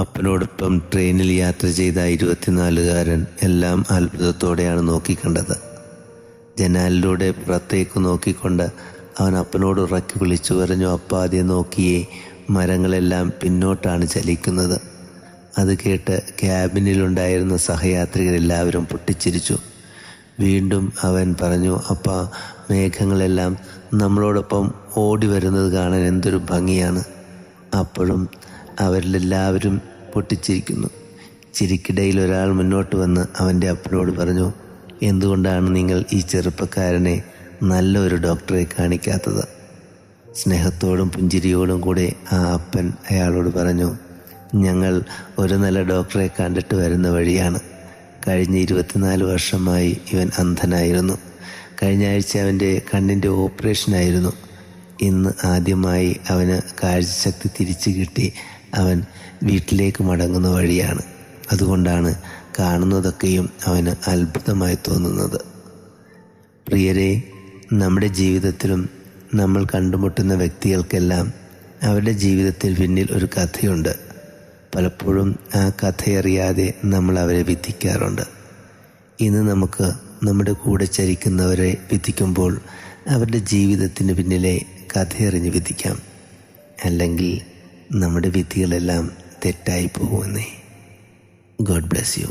അപ്പനോടൊപ്പം ട്രെയിനിൽ യാത്ര ചെയ്ത 24-കാരൻ എല്ലാം അത്ഭുതത്തോടെയാണ് നോക്കിക്കണ്ടത്. ജനാലിലൂടെ പുറത്തേക്ക് നോക്കിക്കൊണ്ട് അവൻ അപ്പനോട് ഉറക്കി വിളിച്ചു പറഞ്ഞു, അപ്പാദ്യം നോക്കിയേ, മരങ്ങളെല്ലാം പിന്നോട്ടാണ് ചലിക്കുന്നത്. അത് കേട്ട് ക്യാബിനിലുണ്ടായിരുന്ന സഹയാത്രികരെല്ലാവരും പൊട്ടിച്ചിരിച്ചു. വീണ്ടും അവൻ പറഞ്ഞു, അപ്പാ, മേഘങ്ങളെല്ലാം നമ്മളോടൊപ്പം ഓടി വരുന്നത് കാണാൻ എന്തൊരു ഭംഗിയാണ്. അപ്പോഴും അവരിലെല്ലാവരും പൊട്ടിച്ചിരിക്കുന്നു. ചിരിക്കിടയിൽ ഒരാൾ മുന്നോട്ട് വന്ന് അവൻ്റെ അപ്പനോട് പറഞ്ഞു, എന്തുകൊണ്ടാണ് നിങ്ങൾ ഈ ചെറുപ്പക്കാരനെ നല്ലൊരു ഡോക്ടറെ കാണിക്കാത്തത്? സ്നേഹത്തോടും പുഞ്ചിരിയോടും കൂടെ ആ അപ്പൻ അയാളോട് പറഞ്ഞു, ഞങ്ങൾ ഒരു നല്ല ഡോക്ടറെ കണ്ടിട്ട് വരുന്ന വഴിയാണ്. കഴിഞ്ഞ 24 വർഷമായി ഇവൻ അന്ധനായിരുന്നു. കഴിഞ്ഞ ആഴ്ച അവൻ്റെ കണ്ണിൻ്റെ ഓപ്പറേഷനായിരുന്നു. ഇന്ന് ആദ്യമായി അവന് കാഴ്ചശക്തി തിരിച്ചു കിട്ടി. അവൻ വീട്ടിലേക്ക് മടങ്ങുന്ന വഴിയാണ്. അതുകൊണ്ടാണ് കാണുന്നതൊക്കെയും അവന് അത്ഭുതമായി തോന്നുന്നത്. പ്രിയരെ, നമ്മുടെ ജീവിതത്തിലും നമ്മൾ കണ്ടുമുട്ടുന്ന വ്യക്തികൾക്കെല്ലാം അവരുടെ ജീവിതത്തിൽ പിന്നിൽ ഒരു കഥയുണ്ട്. പലപ്പോഴും ആ കഥയറിയാതെ നമ്മൾ അവരെ വിധിക്കാറുണ്ട്. ഇന്ന് നമുക്ക് നമ്മുടെ കൂടെ ചരിക്കുന്നവരെ വിധിക്കുമ്പോൾ അവരുടെ ജീവിതത്തിന് പിന്നിലെ കഥയറിഞ്ഞ് വിധിക്കാം. അല്ലെങ്കിൽ നമ്മുടെ വിധികളെല്ലാം തെറ്റായി പോകുമെന്നേ. God bless you.